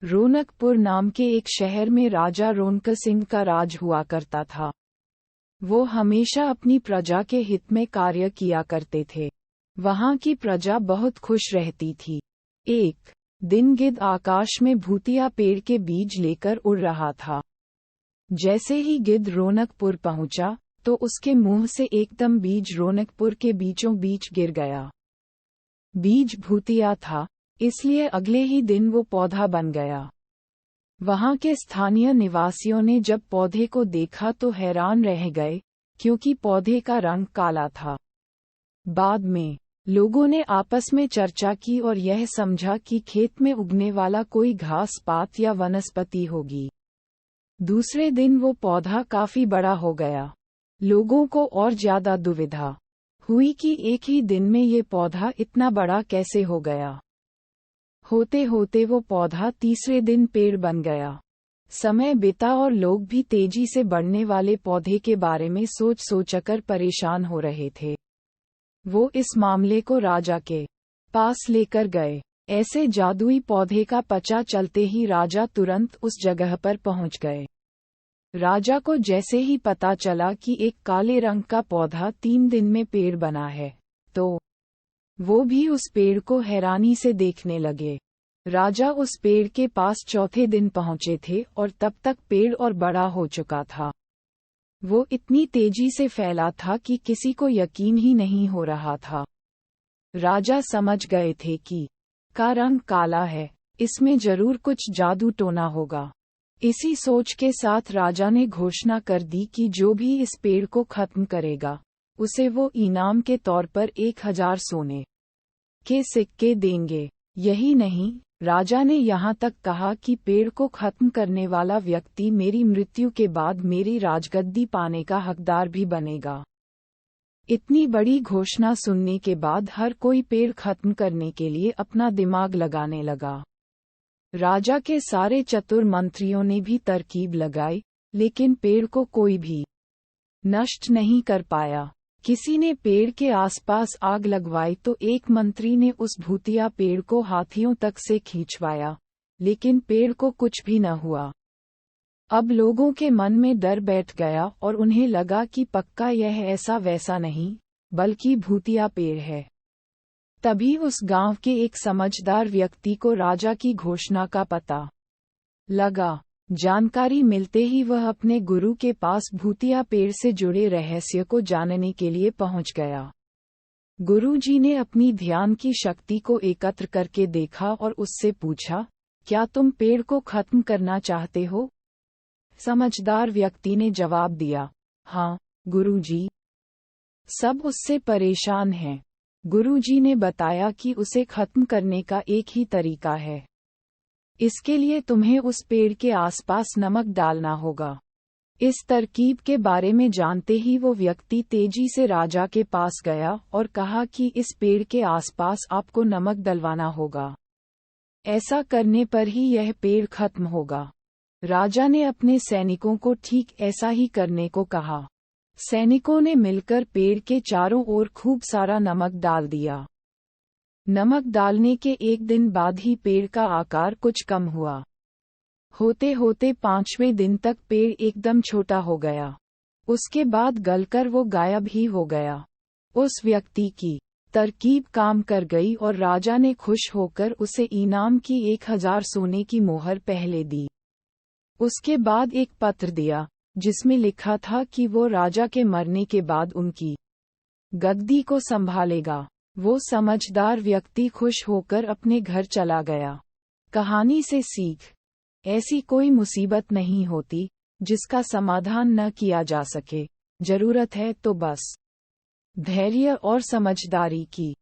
रोनकपुर नाम के एक शहर में राजा रौनक सिंह का राज हुआ करता था। वो हमेशा अपनी प्रजा के हित में कार्य किया करते थे। वहां की प्रजा बहुत खुश रहती थी। एक दिन गिद्ध आकाश में भूतिया पेड़ के बीज लेकर उड़ रहा था। जैसे ही गिद्ध रोनकपुर पहुंचा, तो उसके मुंह से एकदम बीज रोनकपुर के बीचों बीच गिर गया। बीज भूतिया था, इसलिए अगले ही दिन वो पौधा बन गया। वहां के स्थानीय निवासियों ने जब पौधे को देखा तो हैरान रह गए, क्योंकि पौधे का रंग काला था। बाद में लोगों ने आपस में चर्चा की और यह समझा कि खेत में उगने वाला कोई घास पात या वनस्पति होगी। दूसरे दिन वो पौधा काफी बड़ा हो गया। लोगों को और ज्यादा दुविधा हुई कि एक ही दिन में ये पौधा इतना बड़ा कैसे हो गया। होते होते वो पौधा तीसरे दिन पेड़ बन गया। समय बीता और लोग भी तेजी से बढ़ने वाले पौधे के बारे में सोच सोचकर परेशान हो रहे थे। वो इस मामले को राजा के पास लेकर गए। ऐसे जादुई पौधे का पता चलते ही राजा तुरंत उस जगह पर पहुंच गए। राजा को जैसे ही पता चला कि एक काले रंग का पौधा 3 दिन में पेड़ बना है, तो वो भी उस पेड़ को हैरानी से देखने लगे। राजा उस पेड़ के पास चौथे दिन पहुंचे थे और तब तक पेड़ और बड़ा हो चुका था। वो इतनी तेजी से फैला था कि किसी को यकीन ही नहीं हो रहा था। राजा समझ गए थे कि का रंग काला है, इसमें जरूर कुछ जादू टोना होगा। इसी सोच के साथ राजा ने घोषणा कर दी कि जो भी इस पेड़ को खत्म करेगा, उसे वो इनाम के तौर पर 1000 सोने के सिक्के देंगे। यही नहीं, राजा ने यहाँ तक कहा कि पेड़ को खत्म करने वाला व्यक्ति मेरी मृत्यु के बाद मेरी राजगद्दी पाने का हकदार भी बनेगा। इतनी बड़ी घोषणा सुनने के बाद हर कोई पेड़ खत्म करने के लिए अपना दिमाग लगाने लगा। राजा के सारे चतुर मंत्रियों ने भी तरकीब लगाई, लेकिन पेड़ को कोई भी नष्ट नहीं कर पाया। किसी ने पेड़ के आसपास आग लगवाई तो एक मंत्री ने उस भूतिया पेड़ को हाथियों तक से खींचवाया, लेकिन पेड़ को कुछ भी न हुआ। अब लोगों के मन में डर बैठ गया और उन्हें लगा कि पक्का यह ऐसा वैसा नहीं, बल्कि भूतिया पेड़ है। तभी उस गांव के एक समझदार व्यक्ति को राजा की घोषणा का पता लगा। जानकारी मिलते ही वह अपने गुरु के पास भूतिया पेड़ से जुड़े रहस्य को जानने के लिए पहुंच गया। गुरुजी ने अपनी ध्यान की शक्ति को एकत्र करके देखा और उससे पूछा, क्या तुम पेड़ को खत्म करना चाहते हो? समझदार व्यक्ति ने जवाब दिया, हाँ गुरुजी। सब उससे परेशान हैं। गुरुजी ने बताया कि उसे खत्म करने का एक ही तरीका है। इसके लिए तुम्हें उस पेड़ के आसपास नमक डालना होगा। इस तरकीब के बारे में जानते ही वो व्यक्ति तेजी से राजा के पास गया और कहा कि इस पेड़ के आसपास आपको नमक डलवाना होगा। ऐसा करने पर ही यह पेड़ खत्म होगा। राजा ने अपने सैनिकों को ठीक ऐसा ही करने को कहा। सैनिकों ने मिलकर पेड़ के चारों ओर खूब सारा नमक डाल दिया। नमक डालने के एक दिन बाद ही पेड़ का आकार कुछ कम हुआ। होते होते 5वें दिन तक पेड़ एकदम छोटा हो गया। उसके बाद गलकर वो गायब ही हो गया। उस व्यक्ति की तरकीब काम कर गई और राजा ने खुश होकर उसे इनाम की 1000 सोने की मोहर पहले दी। उसके बाद एक पत्र दिया, जिसमें लिखा था कि वो राजा के मरने के बाद उनकी गद्दी को संभालेगा। वो समझदार व्यक्ति खुश होकर अपने घर चला गया। कहानी से सीख, ऐसी कोई मुसीबत नहीं होती जिसका समाधान न किया जा सके। जरूरत है तो बस धैर्य और समझदारी की।